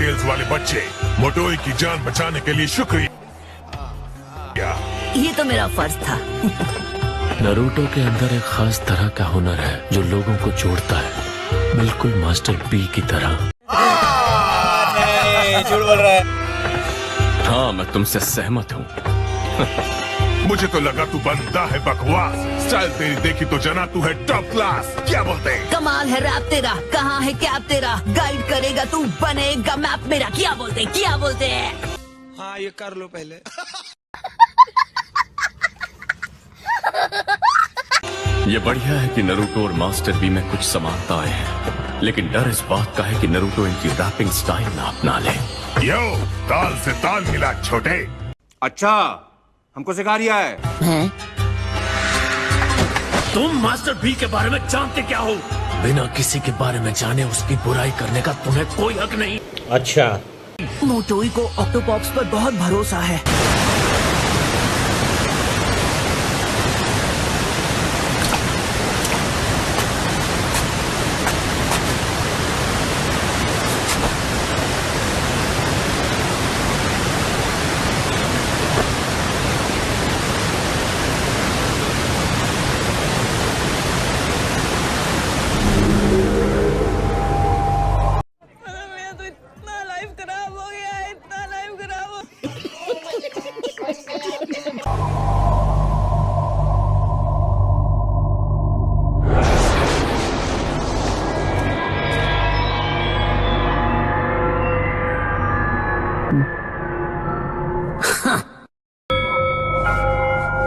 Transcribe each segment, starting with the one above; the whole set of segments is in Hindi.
टेल्स वाले बच्चे, मोटोई की जान बचाने के लिए शुक्रिया। ये तो मेरा फर्ज था। नारुतो के अंदर एक खास तरह का हुनर है जो लोगों को जोड़ता है, बिल्कुल मास्टर बी की तरह। नहीं, झूठ बोल रहा है। हाँ, मैं तुमसे सहमत हूँ। मुझे तो लगा तू बंदा है बकवास। स्टाइल तेरी देखी तो जना तू है टॉप क्लास। क्या बोलते हैं? कमाल है रैप तेरा, कहाँ है क्या तेरा? गाइड करेगा तू, बनेगा मैप मेरा। क्या बोलते हैं? हाँ, ये कर लो पहले। ये बढ़िया है कि नारुतो और मास्टर बी में कुछ समानताएं हैं, लेकिन डर इस बात का है कि नारुतो इनकी रैपिंग स्टाइल ना अपना ले। यो, ताल से ताल मिला छोटे। अच्छा, हमको सिखा रिया है। तुम मास्टर बी के बारे में जानते क्या हो? बिना किसी के बारे में जाने उसकी बुराई करने का तुम्हें कोई हक नहीं। अच्छा, मोटोई को ऑक्टोपॉप्स पर बहुत भरोसा है।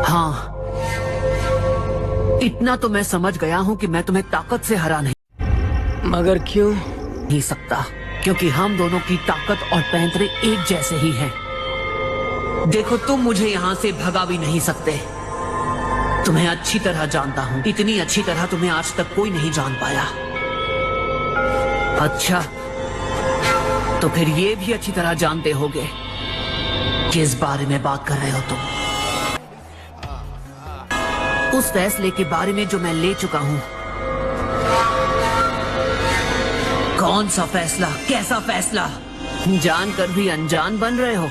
हाँ, इतना तो मैं समझ गया हूँ कि मैं तुम्हें ताकत से हरा मगर क्यों? नहीं सकता, क्योंकि हम दोनों की ताकत और पैंतरे एक जैसे ही हैं। देखो, तुम मुझे यहाँ से भगा भी नहीं सकते। तुम्हें अच्छी तरह जानता हूँ, इतनी अच्छी तरह तुम्हें आज तक कोई नहीं जान पाया। अच्छा, तो फिर ये भी अच्छी तरह जानते होगे किस बारे में बात कर रहे हो तुम। उस फैसले के बारे में जो मैं ले चुका हूँ। कौन सा फैसला? कैसा फैसला? जानकर भी अनजान बन रहे हो।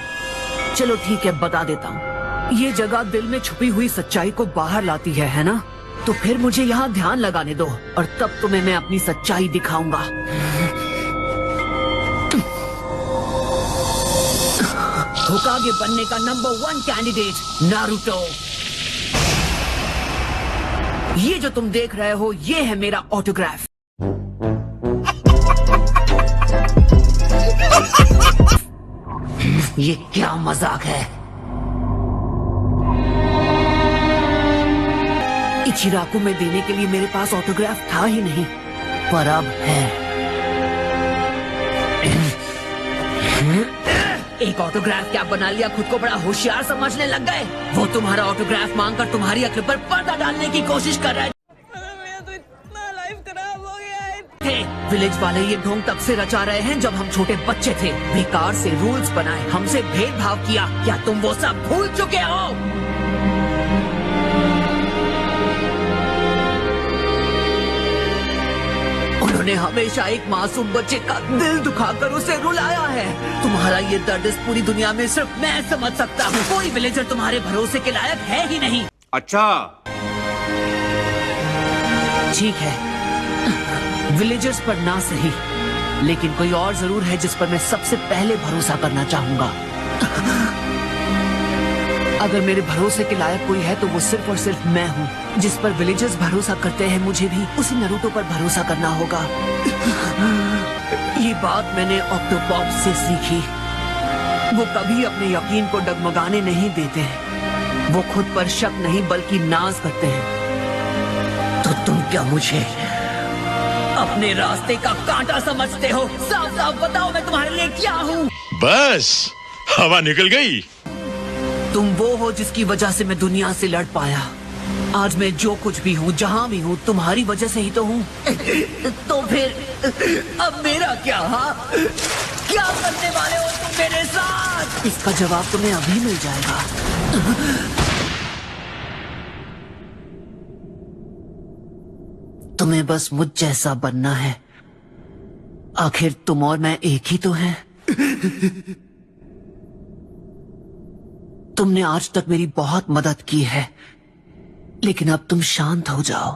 चलो ठीक है, बता देता हूँ। ये जगह दिल में छुपी हुई सच्चाई को बाहर लाती है ना? तो फिर मुझे यहाँ ध्यान लगाने दो और तब तुम्हें मैं अपनी सच्चाई दिखाऊंगा। होकागे बनने का नंबर 1 कैंडिडेट नारुतो। ये जो तुम देख रहे हो, ये है मेरा ऑटोग्राफ। ये क्या मजाक है? इचिराको में देने के लिए मेरे पास ऑटोग्राफ था ही नहीं, पर अब है। एक ऑटोग्राफ क्या बना लिया? खुद को बड़ा होशियार समझने लग गए। वो तुम्हारा ऑटोग्राफ मांगकर तुम्हारी अक्ल पर पर्दा डालने की कोशिश कर रहा है। मेरा तो इतना लाइफ खराब हो गया है। विलेज वाले ये ढोंग तब से रचा रहे हैं जब हम छोटे बच्चे थे। बेकार से रूल्स बनाए, हमसे भेदभाव किया। क्या तुम वो सब भूल चुके हो? उन्होंने हमेशा एक मासूम बच्चे का दिल दुखाकर उसे रुलाया है। तुम्हारा ये दर्द इस पूरी दुनिया में सिर्फ मैं समझ सकता हूँ। कोई विलेजर तुम्हारे भरोसे के लायक है ही नहीं। अच्छा, ठीक है, विलेजर्स पर ना सही, लेकिन कोई और जरूर है जिस पर मैं सबसे पहले भरोसा करना चाहूंगा। अगर मेरे भरोसे के लायक कोई है तो वो सिर्फ और सिर्फ मैं हूँ। जिस पर विलेजर्स भरोसा करते हैं, मुझे भी उसी नारुतो पर भरोसा करना होगा। ये बात मैंने ऑक्टोपॉप से सीखी। वो कभी अपने यकीन को डगमगाने नहीं देते हैं। वो खुद पर शक नहीं बल्कि नाज करते हैं। तो तुम क्या मुझे अपने रास्ते का कांटा समझते हो? साफ साफ बताओ, मैं तुम्हारे लिए क्या हूँ? बस हवा निकल गई। तुम वो हो जिसकी वजह से मैं दुनिया से लड़ पाया। आज मैं जो कुछ भी हूँ, जहाँ भी हूँ, तुम्हारी वजह से ही तो हूँ। तो फिर अब मेरा क्या? हाँ, क्या करने वाले हो तुम मेरे साथ? इसका जवाब तुम्हें अभी मिल जाएगा। तुम्हें बस मुझ जैसा बनना है। आखिर तुम और मैं एक ही तो हैं। तुमने आज तक मेरी बहुत मदद की है, लेकिन अब तुम शांत हो जाओ।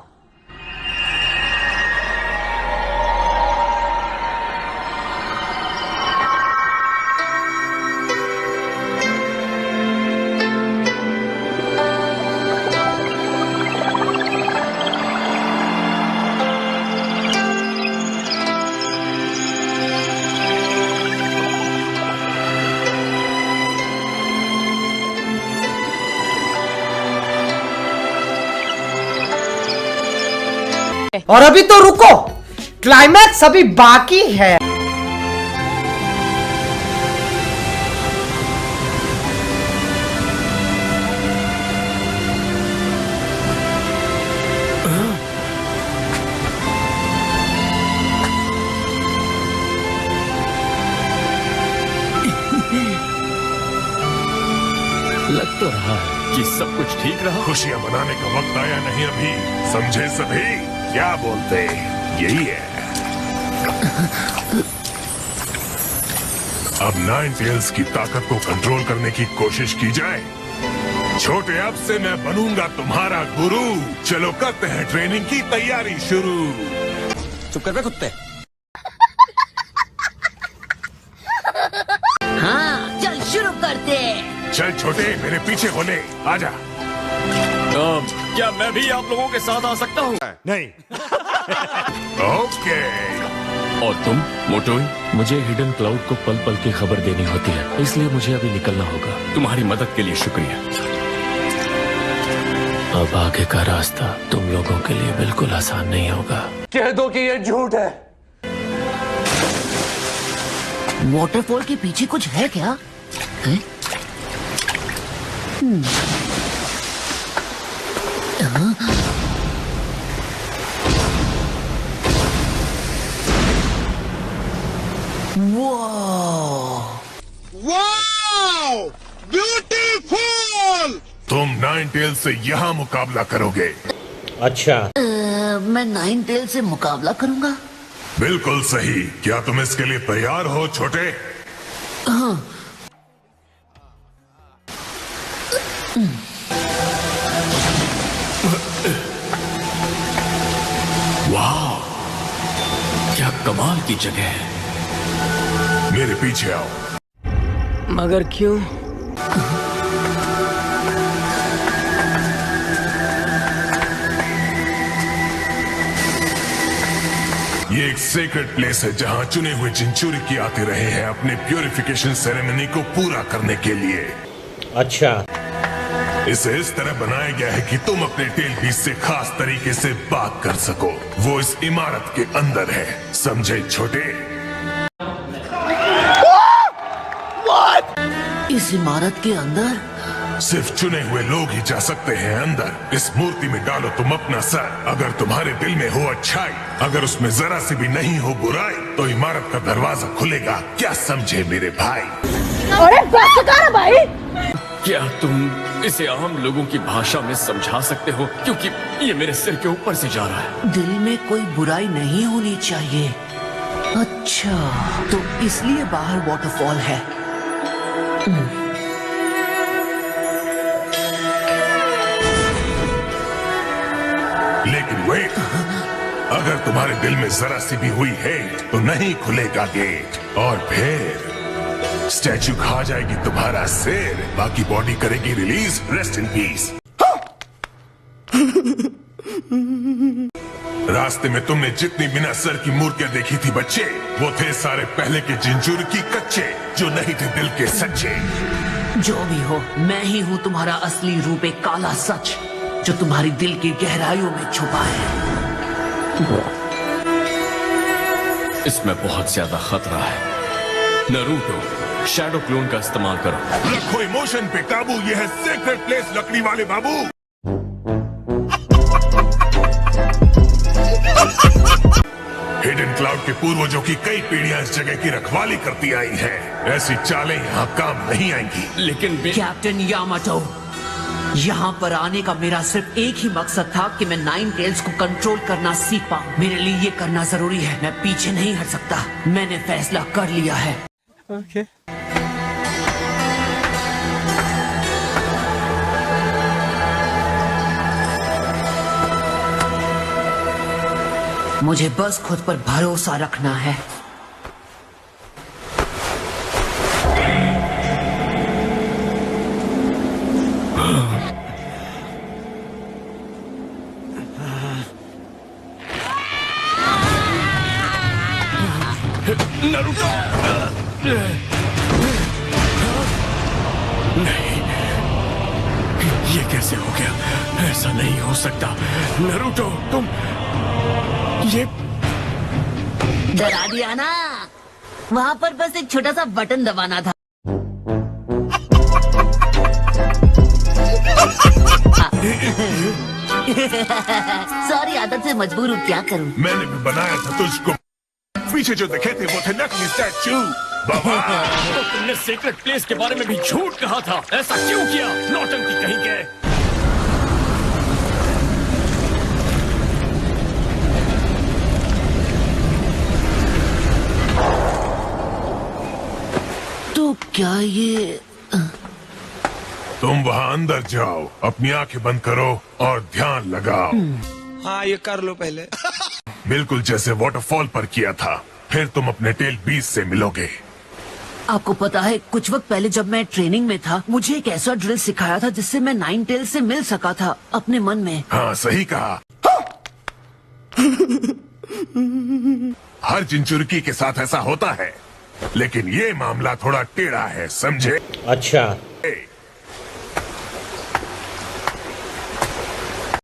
और अभी तो रुको, क्लाइमैक्स अभी बाकी है। लग तो रहा है कि सब कुछ ठीक रहा। खुशियां मनाने का वक्त आया नहीं अभी, समझे सभी? क्या बोलते? यही है। अब नाइन टेल्स की ताकत को कंट्रोल करने की कोशिश की जाए। छोटे, अब से मैं बनूंगा तुम्हारा गुरु। चलो करते हैं ट्रेनिंग की तैयारी शुरू। चुप कर बे कुत्ते। हाँ, चल शुरू करते। चल छोटे, मेरे पीछे बोले, आजा। क्या मैं भी आप लोगों के साथ आ सकता हूँ? नहीं। ओके। और तुम मोटोई? मुझे हिडन क्लाउड को पल पल की खबर देनी होती है, इसलिए मुझे अभी निकलना होगा। तुम्हारी मदद के लिए शुक्रिया। अब आगे का रास्ता तुम लोगों के लिए बिल्कुल आसान नहीं होगा। कह दो कि ये झूठ है। वाटरफॉल के पीछे कुछ है क्या? है? वाओ! ब्यूटीफुल! तुम नाइन टेल से यहाँ मुकाबला करोगे। अच्छा, मैं नाइन टेल से मुकाबला करूंगा? बिल्कुल सही। क्या तुम इसके लिए तैयार हो छोटे? हाँ। वाह, क्या कमाल की जगह है। मेरे पीछे आओ। मगर क्यों? ये एक सेक्रेट प्लेस है जहाँ चुने हुए जिंचुरिकी आते रहे हैं अपने प्यूरिफिकेशन सेरेमनी को पूरा करने के लिए। अच्छा, इसे इस तरह बनाया गया है कि तुम अपने टेल पीस से खास तरीके से बात कर सको। वो इस इमारत के अंदर है, समझे छोटे? इस इमारत के अंदर? सिर्फ चुने हुए लोग ही जा सकते हैं अंदर। इस मूर्ति में डालो तुम अपना सर। अगर तुम्हारे दिल में हो अच्छाई, अगर उसमें जरा सी भी नहीं हो बुराई, तो इमारत का दरवाजा खुलेगा। क्या समझे मेरे भाई? अरे बस कर भाई। क्या तुम इसे आम लोगों की भाषा में समझा सकते हो? क्योंकि ये मेरे सिर के ऊपर से जा रहा है। दिल में कोई बुराई नहीं होनी चाहिए। अच्छा, तो इसलिए बाहर वाटरफॉल है। लेकिन वेट, अगर तुम्हारे दिल में जरा सी भी हुई हेट, तो नहीं खुलेगा गेट। और फिर स्टैचू खा जाएगी तुम्हारा सिर, बाकी बॉडी करेगी रिलीज। Rest in peace. रास्ते में तुमने जितनी बिना सर की मूर्तियां देखी थी बच्चे, वो थे सारे पहले के जिंजुरिकी कच्चे, जो नहीं थे दिल के सच्चे। जो भी हो, मैं ही हूँ तुम्हारा असली रूप, एक काला सच जो तुम्हारी दिल की गहराइयों में छुपा है। इसमें बहुत ज्यादा खतरा है। नरूटो, शैडो क्लोन का इस्तेमाल करो। रखो इमोशन पे काबू। यह है सीक्रेट प्लेस लकड़ी वाले बाबू। हिडन क्लाउड के पूर्वजों की कई पीढ़ियां इस जगह की रखवाली करती आई हैं। ऐसी चालें यहाँ काम नहीं आएंगी। लेकिन कैप्टन यामाटो, यहाँ पर आने का मेरा सिर्फ एक ही मकसद था कि मैं नाइन टेल्स को कंट्रोल करना सीख पाऊँ। मेरे लिए ये करना जरूरी है। मैं पीछे नहीं हट सकता। मैंने फैसला कर लिया है। Okay. मुझे बस खुद पर भरोसा रखना है। नरूटो! नहीं, ये कैसे हो गया? ऐसा नहीं हो सकता। नरूटो, तुम ये डरा दिया ना? वहाँ पर बस एक छोटा सा बटन दबाना था। सॉरी, आदत से मजबूर हूँ, क्या करूँ? मैंने भी बनाया था तुझको। पीछे जो दिखे थे वो थे नकली स्टैचू। बाबा तो तुमने सीक्रेट प्लेस के बारे में भी झूठ कहा था। ऐसा क्यों किया? नौटंकी कहीं के। तो क्या ये तुम वहाँ अंदर जाओ, अपनी आंखें बंद करो और ध्यान लगाओ। हाँ, ये कर लो पहले। बिल्कुल जैसे वाटरफॉल पर किया था। फिर तुम अपने टेल बीस से मिलोगे। आपको पता है, कुछ वक्त पहले जब मैं ट्रेनिंग में था, मुझे एक ऐसा ड्रिल सिखाया था जिससे मैं 9 टेल से मिल सका था अपने मन में। हाँ, सही कहा। हर जिनचुरकी के साथ ऐसा होता है, लेकिन ये मामला थोड़ा टेढ़ा है, समझे? अच्छा